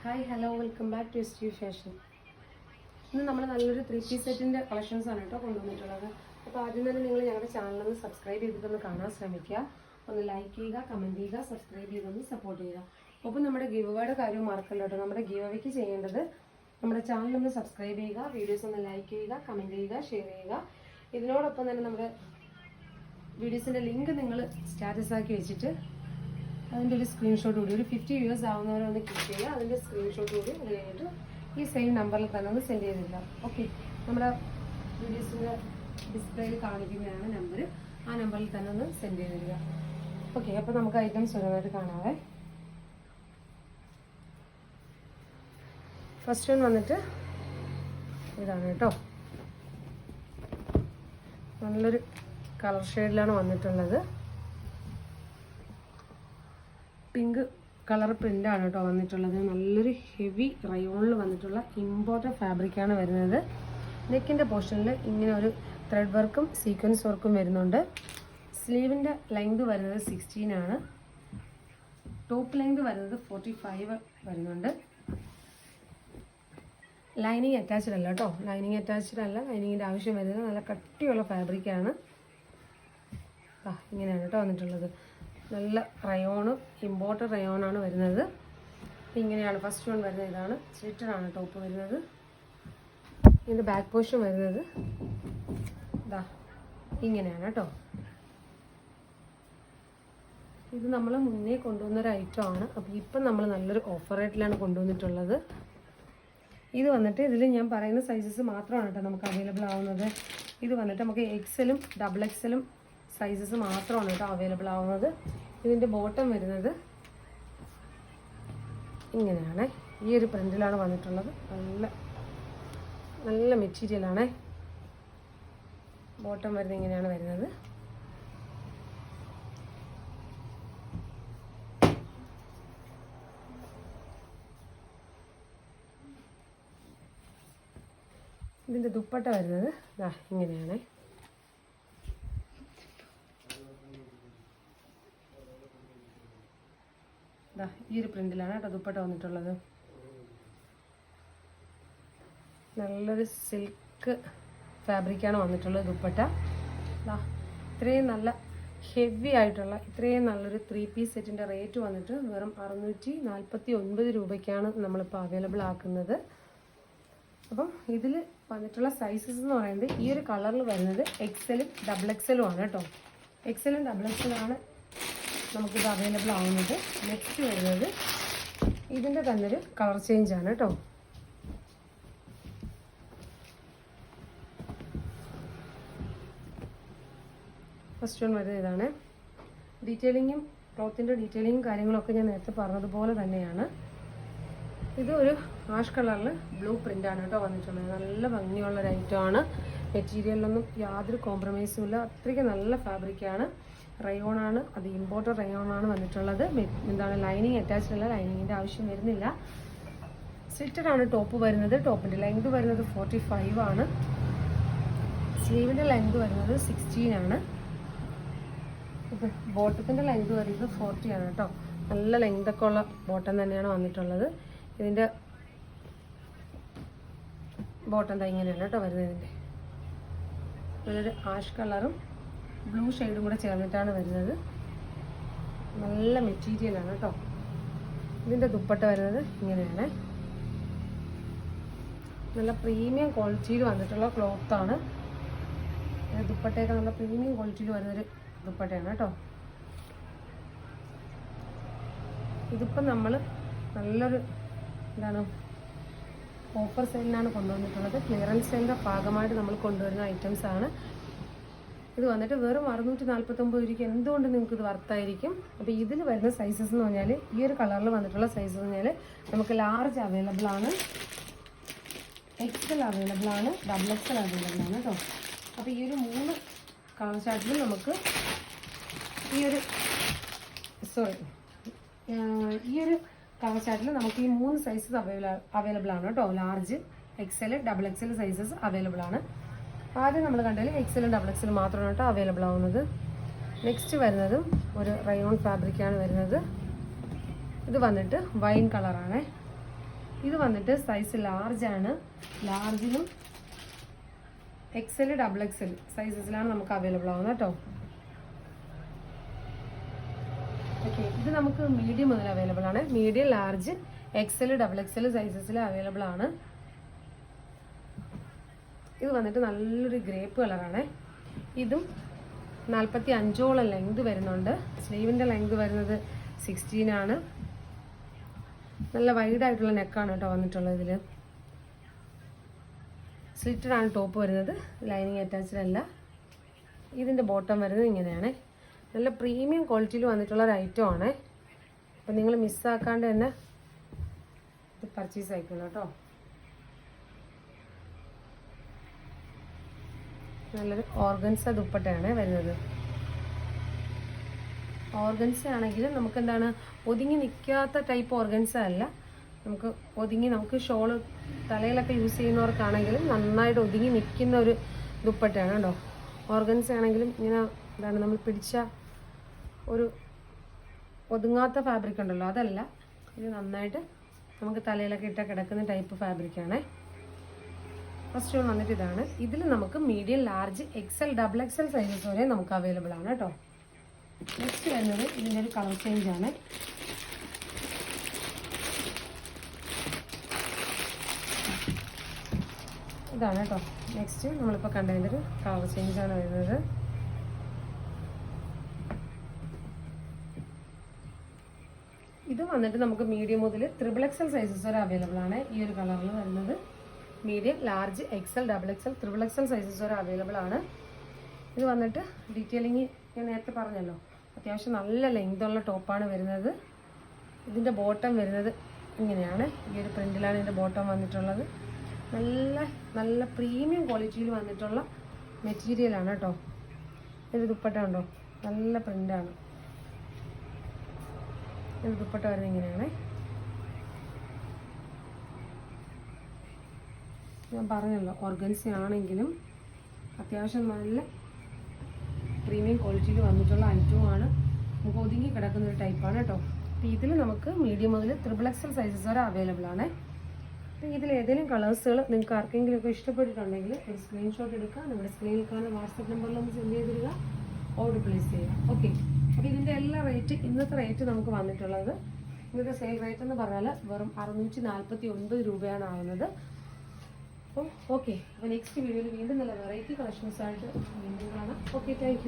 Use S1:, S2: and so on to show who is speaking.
S1: Hi hello welcome back to STU fashion. ഇന്ന് നമ്മൾ നല്ലൊരു 3-piece സെറ്റിൻ്റെ കളക്ഷൻസ് ആണ് കേട്ടോ കൊണ്ടുവന്നിട്ടുള്ളത്. അപ്പോൾ ആദ്യം തന്നെ നിങ്ങൾ ഞങ്ങളുടെ ചാനലൊന്ന് സബ്സ്ക്രൈബ് ചെയ്തിട്ടൊന്ന് കാണാൻ ശ്രമിക്കുക. ഒന്ന് ലൈക്ക് ചെയ്യുക, കമൻറ്റ് ചെയ്യുക, സബ്സ്ക്രൈബ് ചെയ്തൊന്ന് സപ്പോർട്ട് ചെയ്യുക. ഒപ്പം നമ്മുടെ ഗിവ് അവേയുടെ കാര്യം മറക്കല്ലോ കേട്ടോ. നമ്മുടെ ഗിവ് അവേക്ക് ചെയ്യേണ്ടത് നമ്മുടെ ചാനലൊന്ന് സബ്സ്ക്രൈബ് ചെയ്യുക, വീഡിയോസ് ഒന്ന് ലൈക്ക് ചെയ്യുക, കമൻറ്റ് ചെയ്യുക, ഷെയർ ചെയ്യുക. ഇതിനോടൊപ്പം തന്നെ നമ്മുടെ വീഡിയോസിൻ്റെ ലിങ്ക് നിങ്ങൾ സ്റ്റാറ്റസ് ആക്കി വെച്ചിട്ട് അതിൻ്റെ ഒരു സ്ക്രീൻഷോട്ട് കൂടി ഒരു 50 വ്യൂവേഴ്സ് ആവുന്നവരൊന്ന് ക്ലിക്ക് ചെയ്യുക. അതിൻ്റെ സ്ക്രീൻഷോട്ട് കൂടി അത് കഴിഞ്ഞിട്ട് ഈ സെയിം നമ്പറിൽ തന്നെ ഒന്ന് സെൻഡ് ചെയ്തില്ല. ഓക്കെ, നമ്മുടെ വീഡിയോസിൻ്റെ ഡിസ്പ്ലേയിൽ കാണിക്കുന്നതാണ് നമ്പർ. ആ നമ്പറിൽ തന്നെ ഒന്ന് സെൻഡ് ചെയ്തിരിക്കുക. ഓക്കെ, അപ്പോൾ നമുക്ക് ഐറ്റംസ് ഓരോന്നായിട്ട് കാണാവേ. ഫസ്റ്റ് വൺ വന്നിട്ട് ഇതാണ് കേട്ടോ. നല്ലൊരു കളർ ഷെയ്ഡിലാണ് വന്നിട്ടുള്ളത്. പിങ്ക് കളർ പ്രിൻ്റാണ് കേട്ടോ വന്നിട്ടുള്ളത്. നല്ലൊരു ഹെവി റയോണിൽ വന്നിട്ടുള്ള ഇമ്പോർട്ടൻ്റ് ഫാബ്രിക്കാണ് വരുന്നത്. നെക്കിൻ്റെ പോർഷനിൽ ഇങ്ങനെ ഒരു ത്രെഡ് വർക്കും സീക്വൻസ് വർക്കും വരുന്നുണ്ട്. സ്ലീവിൻ്റെ ലെങ്ത് വരുന്നത് 16 ആണ്. ടോപ്പ് ലെങ്ത് വരുന്നത് 45 വരുന്നുണ്ട്. ലൈനിങ് അറ്റാച്ച്ഡ് അല്ല കേട്ടോ. ലൈനിങ് അറ്റാച്ച്ഡ് അല്ല. ലൈനിങ്ങിൻ്റെ ആവശ്യം വരുന്നത് നല്ല കട്ടിയുള്ള ഫാബ്രിക്കാണ്. ഇങ്ങനെയാണ് കേട്ടോ വന്നിട്ടുള്ളത്. നല്ല റയോണ്, ഇമ്പോർട്ടൻ്റ് റയോണാണ് വരുന്നത്. ഇങ്ങനെയാണ് ഫസ്റ്റ് വൺ വരുന്നത്. ഇതാണ് സ്ലിറ്റഡാണ് ടോപ്പ് വരുന്നത്. ഇതിൻ്റെ ബാക്ക് പോർഷൻ വരുന്നത് ഇതാ ഇങ്ങനെയാണ് കേട്ടോ. ഇത് നമ്മൾ മുന്നേ കൊണ്ടുവന്നൊരു ഐറ്റമാണ്. അപ്പോൾ ഇപ്പം നമ്മൾ നല്ലൊരു ഓഫർ റേറ്റിലാണ് കൊണ്ടുവന്നിട്ടുള്ളത്. ഇത് വന്നിട്ട് ഇതിൽ ഞാൻ പറയുന്ന സൈസസ് മാത്രമാണ് കേട്ടോ നമുക്ക് അവൈലബിൾ ആവുന്നത്. ഇത് വന്നിട്ട് നമുക്ക് XL-ഉം XXL-ഉം സൈസസ് മാത്രമാണ് കേട്ടോ അവൈലബിൾ ആവുന്നത്. ഇതിൻ്റെ ബോട്ടം വരുന്നത് ഇങ്ങനെയാണ്. ഈ ഒരു പ്രിൻ്റിലാണ് വന്നിട്ടുള്ളത്. നല്ല മെറ്റീരിയലാണ്. ബോട്ടം വരുന്നത് ഇങ്ങനെയാണ് വരുന്നത്. ഇതിൻ്റെ ദുപ്പട്ട വരുന്നത് ഇങ്ങനെയാണ്. ഈ ഒരു പ്രിന്റിലാണ് കേട്ടോ ദുപ്പട്ട വന്നിട്ടുള്ളത്. നല്ലൊരു സിൽക്ക് ഫാബ്രിക്കാണ് വന്നിട്ടുള്ളത് ദുപ്പട്ട. ഇത്രയും നല്ല ഹെവി ആയിട്ടുള്ള ഇത്രയും നല്ലൊരു 3-piece സെറ്റിൻ്റെ റേറ്റ് വന്നിട്ട് വെറും 649 രൂപയ്ക്കാണ് നമ്മളിപ്പോൾ അവൈലബിൾ ആക്കുന്നത്. അപ്പം ഇതിൽ വന്നിട്ടുള്ള സൈസസ് എന്ന് പറയുന്നത് ഈ ഒരു കളറിൽ വരുന്നത് XL-ഉം XXL-ഉം ആണ് കേട്ടോ. XL-ഉം XXL-ഉം ആണ് നമുക്കിത് അവൈലബിൾ ആവുന്നത്. നെക്സ്റ്റ് വരുന്നത് ഇതിൻ്റെ തന്നെ ഒരു കളർ ചേഞ്ച് ആണ് കേട്ടോ. ഫസ്റ്റ് വൺ വരുന്നത് ഇതാണ്. ഡീറ്റെയിലിങ്ങും ക്ലോത്തിൻ്റെ ഡീറ്റെയിലിങ്ങും കാര്യങ്ങളൊക്കെ ഞാൻ നേരത്തെ പറഞ്ഞതുപോലെ തന്നെയാണ്. ഇത് ഒരു ആഷ് കളറിൽ ബ്ലൂ പ്രിൻ്റാണ് കേട്ടോ വന്നിട്ടുള്ളത്. നല്ല ഭംഗിയുള്ളൊരു ഐറ്റമാണ്. മെറ്റീരിയലിലൊന്നും യാതൊരു കോംപ്രമൈസും ഇല്ല. അത്രയ്ക്ക് നല്ല ഫാബ്രിക്കാണ്. റയോണാണ്, അത് ഇമ്പോർട്ടൻ്റ് റയോണാണ് വന്നിട്ടുള്ളത്. എന്താണ് ലൈനിങ് അറ്റാച്ച്ഡ് അല്ല. ലൈനിങ്ങിൻ്റെ ആവശ്യം വരുന്നില്ല. സ്ലിറ്റഡാണ് ടോപ്പ് വരുന്നത്. ടോപ്പിൻ്റെ ലെങ്ത് വരുന്നത് 45 ആണ്. സ്ലീവിൻ്റെ ലെങ്ത് വരുന്നത് 16 ആണ്. ബോട്ടത്തിൻ്റെ ലെങ്ത് വരുന്നത് 40 ആണ് കേട്ടോ. നല്ല ലെങ്തൊക്കെ ഉള്ള ബോട്ടം തന്നെയാണ് വന്നിട്ടുള്ളത്. ഇതിൻ്റെ ബോട്ടം എന്താ ഇങ്ങനെയാണ് കേട്ടോ വരുന്നത്. ഇതിൻ്റെ നല്ലൊരു ആഷ് കളറും ബ്ലൂ ഷെയ്ഡും കൂടെ ചേർന്നിട്ടാണ് വരുന്നത്. നല്ല മെറ്റീരിയലാണ് കേട്ടോ. ഇതിൻ്റെ ദുപ്പട്ട വരുന്നത് ഇങ്ങനെയാണ്. നല്ല പ്രീമിയം ക്വാളിറ്റിയിൽ വന്നിട്ടുള്ള ക്ലോത്താണ്. ദുപ്പട്ടയൊക്കെ നല്ല പ്രീമിയം ക്വാളിറ്റിയിൽ വരുന്നൊരു ദുപ്പട്ടയാണ് കേട്ടോ. ഇതിപ്പം നമ്മൾ നല്ലൊരു എന്താണ് ഓഫർ സെയിലിനാണ് കൊണ്ടുവന്നിട്ടുള്ളത്. ക്ലിയറൻസ് സെയിലിൻ്റെ ഭാഗമായിട്ട് നമ്മൾ കൊണ്ടുവരുന്ന ഐറ്റംസ് ആണ്. ഇത് വന്നിട്ട് വെറും 649 രൂപയ്ക്ക് എന്തുകൊണ്ട് നിങ്ങൾക്ക് ഇത് വർത്തായിരിക്കും. അപ്പോൾ ഇതിൽ വരുന്ന സൈസസ് എന്ന് പറഞ്ഞാൽ ഈ ഒരു കളറിൽ വന്നിട്ടുള്ള സൈസ് എന്ന് പറഞ്ഞാൽ നമുക്ക് ലാർജ് അവൈലബിൾ ആണ്, XL അവൈലബിൾ ആണ്, XXL അവൈലബിൾ ആണ് കേട്ടോ. അപ്പോൾ ഈ ഒരു 3 കളർ ചാർട്ടിലും നമുക്ക് ഈ ഒരു കളർ ചാർട്ടിൽ നമുക്ക് ഈ 3 സൈസസ് അവൈലബിൾ ആണ് കേട്ടോ. Large, XL, XXL sizes available ആണ്. ആദ്യം നമ്മൾ കണ്ടാൽ XL-ഉം XXL മാത്രമാണ് കേട്ടോ അവൈലബിൾ ആവുന്നത്. നെക്സ്റ്റ് വരുന്നതും ഒരു റയോൺ ഫാബ്രിക്കാണ് വരുന്നത്. ഇത് വന്നിട്ട് വൈൻ കളറാണ്. ഇത് വന്നിട്ട് സൈസ് ലാർജ് ആണ്. ലാർജിലും XL ഡബിൾ XL സൈസസിലാണ് നമുക്ക് അവൈലബിൾ ആവുന്നത് കേട്ടോ. ഓക്കെ, ഇത് നമുക്ക് മീഡിയം മുതൽ അവൈലബിൾ ആണ്. Medium, large, XL double XL സൈസസിൽ അവൈലബിൾ ആണ്. ഇത് വന്നിട്ട് നല്ലൊരു ഗ്രേപ്പ് കളറാണ്. ഇതും 45ഓളം ലെങ്ത് വരുന്നുണ്ട്. സ്ലീവിൻ്റെ ലെങ്ത് വരുന്നത് 16 ആണ്. നല്ല വൈഡായിട്ടുള്ള നെക്കാണ് കേട്ടോ വന്നിട്ടുള്ളത്. ഇതിൽ സ്ലിറ്റഡ് ആണ് ടോപ്പ് വരുന്നത്, ലൈനിങ് അറ്റാച്ച്ഡ് അല്ല. ഇതിൻ്റെ ബോട്ടം വരുന്നത് ഇങ്ങനെയാണ്. നല്ല പ്രീമിയം ക്വാളിറ്റിയിൽ വന്നിട്ടുള്ള ഒരു ഐറ്റം ആണ്. അപ്പം നിങ്ങൾ മിസ്സാക്കാണ്ട് തന്നെ ഇത് പർച്ചേസ് ആയിക്കണം കേട്ടോ. നല്ലൊരു ഓർഗൻസ ദുപ്പട്ടയാണ് വരുന്നത്. ഓർഗൻസ ആണെങ്കിലും നമുക്ക് എന്താണ് ഒതുങ്ങി നിൽക്കാത്ത ടൈപ്പ് ഓർഗൻസ അല്ല. നമുക്ക് ഷോള് തലയിലൊക്കെ യൂസ് ചെയ്യുന്നവർക്കാണെങ്കിലും നന്നായിട്ട് ഒതുങ്ങി നിൽക്കുന്ന ഒരു ദുപ്പട്ടയാണ് കേട്ടോ. ഓർഗൻസ ആണെങ്കിലും ഇങ്ങനെ എന്താണ് നമ്മൾ പിടിച്ച ഒരു ഒതുങ്ങാത്ത ഫാബ്രിക് ഉണ്ടല്ലോ, അതല്ല. ഇത് നന്നായിട്ട് നമുക്ക് തലയിലൊക്കെ ഇട്ട കിടക്കുന്ന ടൈപ്പ് ഫാബ്രിക്കാണ്. ഫസ്റ്റ് വൺ വന്നിട്ട് ഇതാണ്. ഇതിൽ നമുക്ക് medium, large, XL double XL sizes വരെ നമുക്ക് അവൈലബിൾ ആണ് കേട്ടോ. നെക്സ്റ്റ് വരുന്നത് ഇതിൻ്റെ ഒരു കളർ ചേഞ്ച് ആണ്. ഇതാണ് കേട്ടോ. നെക്സ്റ്റ് നമ്മളിപ്പോൾ കണ്ടതിൻ്റെ ഒരു കളർ ചേഞ്ച് ആണ് വരുന്നത്. ഇത് വന്നിട്ട് നമുക്ക് മീഡിയം മുതൽ ട്രിപ്പിൾ XL സൈസസ് വരെ അവൈലബിൾ ആണ്. ഈ ഒരു കളറിൽ വരുന്നത് medium, large, XL double XL triple XL sizes വരെ അവൈലബിൾ ആണ്. ഇത് വന്നിട്ട് ഡീറ്റെയിലിങ് ഞാൻ നേരത്തെ പറഞ്ഞല്ലോ, അത്യാവശ്യം നല്ല ലെങ്ത് ഉള്ള ടോപ്പാണ് വരുന്നത്. ഇതിൻ്റെ ബോട്ടം വരുന്നത് ഇങ്ങനെയാണ്. ഈ ഒരു പ്രിൻറ്റിലാണ് ഇതിൻ്റെ ബോട്ടം വന്നിട്ടുള്ളത്. നല്ല പ്രീമിയം ക്വാളിറ്റിയിൽ വന്നിട്ടുള്ള മെറ്റീരിയലാണ് കേട്ടോ. ഇത് ദുപ്പട്ട ഉണ്ടോ, നല്ല പ്രിൻ്റാണ്. ഇത് ദുപ്പട്ട വരുന്നത് ഇങ്ങനെയാണ്. ഞാൻ പറഞ്ഞല്ലോ, ഓർഗൻസ ആണെങ്കിലും അത്യാവശ്യം നല്ല പ്രീമിയം ക്വാളിറ്റിയിൽ വന്നിട്ടുള്ള ഐറ്റവുമാണ്. നമുക്ക് ഒതുങ്ങി കിടക്കുന്ന ഒരു ടൈപ്പാണ് കേട്ടോ. അപ്പോൾ ഇതിൽ നമുക്ക് മീഡിയം മുതൽ ട്രിപ്പിൾ XL സൈസസ് വരെ അവൈലബിൾ ആണ്. അപ്പോൾ ഇതിൽ ഏതെങ്കിലും കളേഴ്സുകൾ നിങ്ങൾക്ക് ആർക്കെങ്കിലുമൊക്കെ ഇഷ്ടപ്പെട്ടിട്ടുണ്ടെങ്കിൽ ഒരു സ്ക്രീൻഷോട്ട് എടുക്കുക, നമ്മുടെ സ്ക്രീനിൽ കാണുന്ന വാട്സപ്പ് നമ്പറിലൊന്ന് സെൻഡ് ചെയ്തിടുക, ഓർഡർ പ്ലേസ് ചെയ്യുക. ഓക്കെ, അപ്പോൾ ഇതിൻ്റെ എല്ലാ റേറ്റ്, ഇന്നത്തെ റേറ്റ് നമുക്ക് വന്നിട്ടുള്ളത്, ഇന്നത്തെ സെയിൽ റേറ്റ് എന്ന് പറഞ്ഞാൽ വെറും 649 രൂപയാണ് ആവുന്നത്. അപ്പോൾ ഓക്കെ, അപ്പോൾ നെക്സ്റ്റ് വീഡിയോയിൽ വീണ്ടും നല്ല വെറൈറ്റി കളക്ഷൻസായിട്ട് വീണ്ടും കാണാം. Okay, thank you.